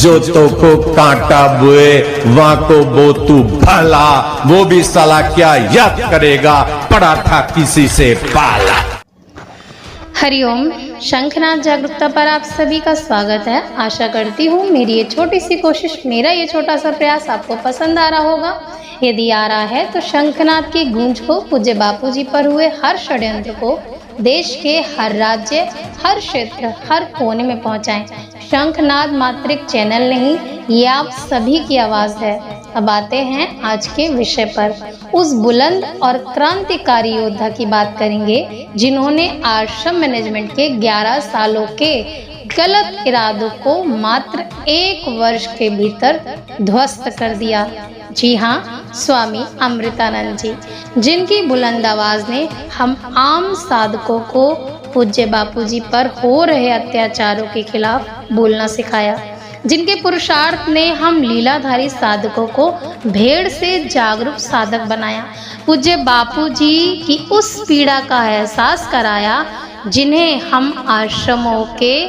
जो तो को कांटा बुए वहां को वो तू भला, वो भी साला क्या याद करेगा, पड़ा था किसी से पाला। हरिओम। शंखनाद जागरूकता पर आप सभी का स्वागत है। आशा करती हूँ मेरी ये छोटी सी कोशिश, मेरा ये छोटा सा प्रयास आपको पसंद आ रहा होगा। यदि आ रहा है तो शंखनाद की गूंज को, पूज्य बापूजी पर हुए हर षड्यंत्र को देश के हर राज्य, हर क्षेत्र, हर कोने में पहुंचाएं। शंखनाद मात्र एक चैनल नहीं, ये आप सभी की आवाज़ है। अब आते हैं आज के विषय पर। उस बुलंद और क्रांतिकारी योद्धा की बात करेंगे जिन्होंने आश्रम मैनेजमेंट के 11 सालों के गलत इरादों को मात्र 1 वर्ष के भीतर ध्वस्त कर दिया। जी हाँ, स्वामी अमृतानंद जी, जिनकी बुलंद आवाज ने हम आम साधकों को पूज्य बापूजी पर हो रहे अत्याचारों के खिलाफ बोलना सिखाया, जिनके पुरुषार्थ ने हम लीलाधारी साधकों को भेड़ से जागरूक साधक बनाया, पूज्य बापूजी की उस पीड़ा का एहसास कराया जिन्हें हम आश्रमों के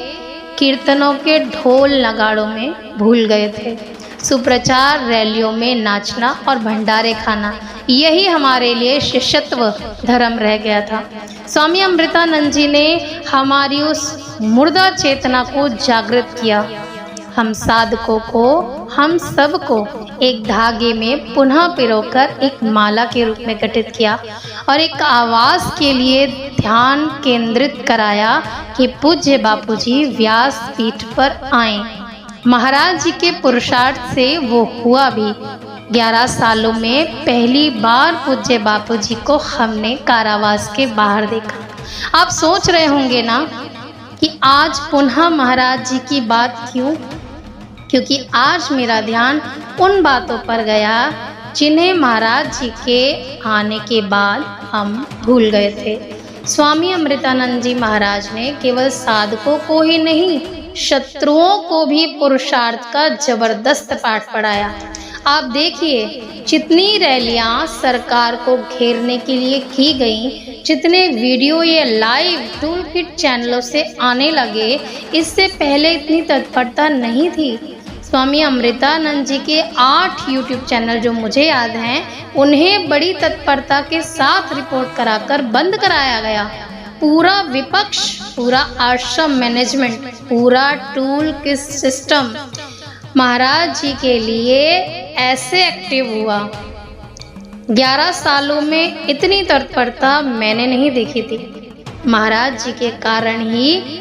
कीर्तनों के ढोल नगाड़ों में भूल गए थे। सुप्रचार रैलियों में नाचना और भंडारे खाना, यही हमारे लिए शिष्यत्व धर्म रह गया था। स्वामी अमृतानंद जी ने हमारी उस मुर्दा चेतना को जागृत किया। हम साधकों को, हम सबको एक धागे में पुनः पिरोकर एक माला के रूप में गठित किया और एक आवाज़ के लिए ध्यान केंद्रित कराया कि पूज्य बापूजी व्यास पीठ पर आए। महाराज जी के पुरुषार्थ से वो हुआ भी। 11 सालों में पहली बार पूज्य बापूजी को हमने कारावास के बाहर देखा। आप सोच रहे होंगे ना कि आज पुनः महाराज जी की बात क्यों? क्योंकि आज मेरा ध्यान उन बातों पर गया जिन्हें महाराज जी के आने के बाद हम भूल गए थे। स्वामी अमृतानंद जी महाराज ने केवल साधकों को ही नहीं, शत्रुओं को भी पुरुषार्थ का जबरदस्त पाठ पढ़ाया। आप देखिए, जितनी रैलियां सरकार को घेरने के लिए की गई, जितने वीडियो ये लाइव टूल किट चैनलों से आने लगे, इससे पहले इतनी तत्परता नहीं थी। स्वामी अमृतानंद जी के 8 यूट्यूब चैनल जो मुझे याद हैं, उन्हें बड़ी तत्परता के साथ रिपोर्ट कराकर बंद कराया गया। पूरा विपक्ष, पूरा आश्रम मैनेजमेंट, पूरा टूल किट सिस्टम महाराज जी के लिए ऐसे एक्टिव हुआ। 11 सालों में इतनी तत्परता मैंने नहीं देखी थी। महाराज जी के कारण ही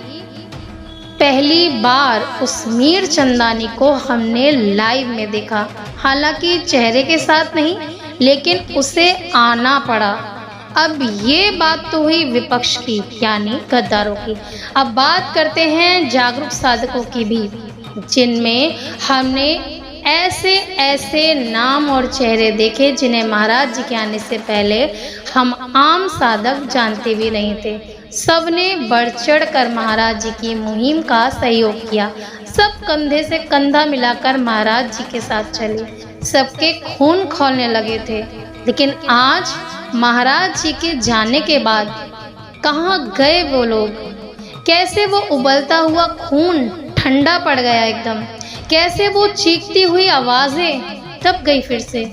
पहली बार उस मीर चंदानी को हमने लाइव में देखा। हालांकि चेहरे के साथ नहीं, लेकिन उसे आना पड़ा। अब ये बात तो हुई विपक्ष की, यानी गद्दारों की। अब बात करते हैं जागरूक साधकों की भी, जिनमें हमने ऐसे ऐसे नाम और चेहरे देखे जिन्हें महाराज जी के आने से पहले हम आम साधक जानते भी नहीं थे। सबने बढ़ चढ़ कर महाराज जी की मुहिम का सहयोग किया। सब कंधे से कंधा मिलाकर महाराज जी के साथ चले, सबके खून खौलने लगे थे। लेकिन आज महाराज जी के जाने के बाद कहाँ गए वो लोग? कैसे वो उबलता हुआ खून ठंडा पड़ गया एकदम? कैसे वो चीखती हुई आवाज़ें दब गई फिर से?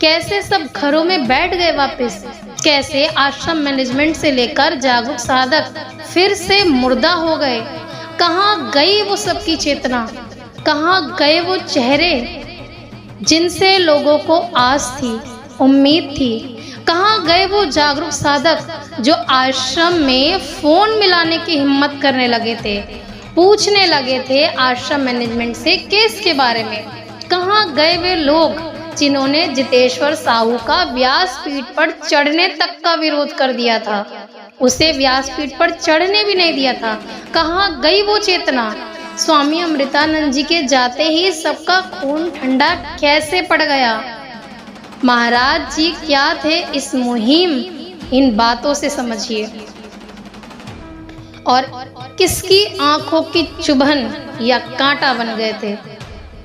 कैसे सब घरों में बैठ गए वापस? कैसे आश्रम मैनेजमेंट से लेकर जागरूक साधक फिर से मुर्दा हो गए? कहाँ गई वो सबकी चेतना? कहाँ गए वो चेहरे जिनसे लोगों को आस थी, उम्मीद थी? कहाँ गए वो जागरूक साधक जो आश्रम में फोन मिलाने की हिम्मत करने लगे थे, पूछने लगे थे आश्रम मैनेजमेंट से केस के बारे में? कहाँ गए वे लोग जिन्होंने जितेश्वर साहू का व्यासपीठ पर चढ़ने तक का विरोध कर दिया था? उसे व्यासपीठ पर चढ़ने भी नहीं दिया था। कहाँ गई वो चेतना? स्वामी अमृतानंद जी के जाते ही सबका खून ठंडा कैसे पड़ गया? महाराज जी क्या थे इस मुहिम, इन बातों से समझिए। और किसकी आंखों की चुभन या कांटा बन गए थे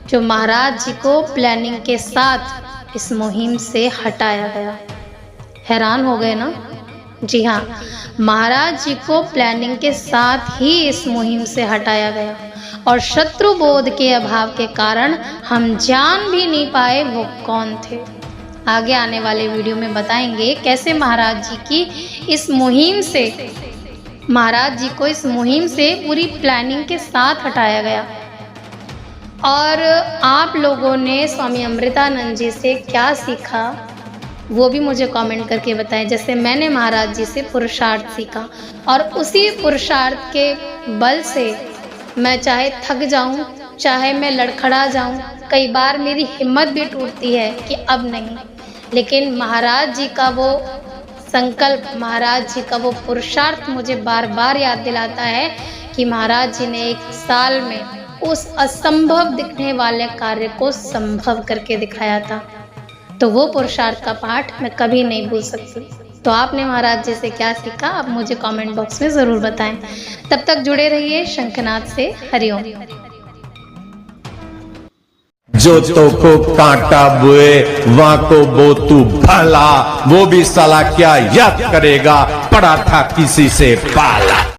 जो महाराज जी को प्लानिंग के साथ इस मुहिम से हटाया गया? हैरान हो गए ना? जी हाँ, महाराज जी को प्लानिंग के साथ ही इस मुहिम से हटाया गया और शत्रु बोध के अभाव के कारण हम जान भी नहीं पाए वो कौन थे। आगे आने वाले वीडियो में बताएंगे कैसे महाराज जी की इस मुहिम से, महाराज जी को इस मुहिम से पूरी प्लानिंग के साथ हटाया गया। और आप लोगों ने स्वामी अमृतानंद जी से क्या सीखा वो भी मुझे कमेंट करके बताएं। जैसे मैंने महाराज जी से पुरुषार्थ सीखा और उसी पुरुषार्थ के बल से मैं चाहे थक जाऊं, चाहे मैं लड़खड़ा जाऊं, कई बार मेरी हिम्मत भी टूटती है कि अब नहीं, लेकिन महाराज जी का वो संकल्प, महाराज जी का वो पुरुषार्थ मुझे बार बार याद दिलाता है कि महाराज जी ने 1 साल में उस असंभव दिखने वाले कार्य को संभव करके दिखाया था। तो वो पुरुषार्थ का पाठ मैं कभी नहीं भूल सकती। तो आपने महाराज जी से क्या सीखा आप मुझे कमेंट बॉक्स में ज़रूर बताएं। तब तक जुड़े रहिए शंखनाद से। हरिओम। जो तो को कांटा बुए वहां को बो तू भला, वो भी साला क्या याद करेगा, पड़ा था किसी से पाला।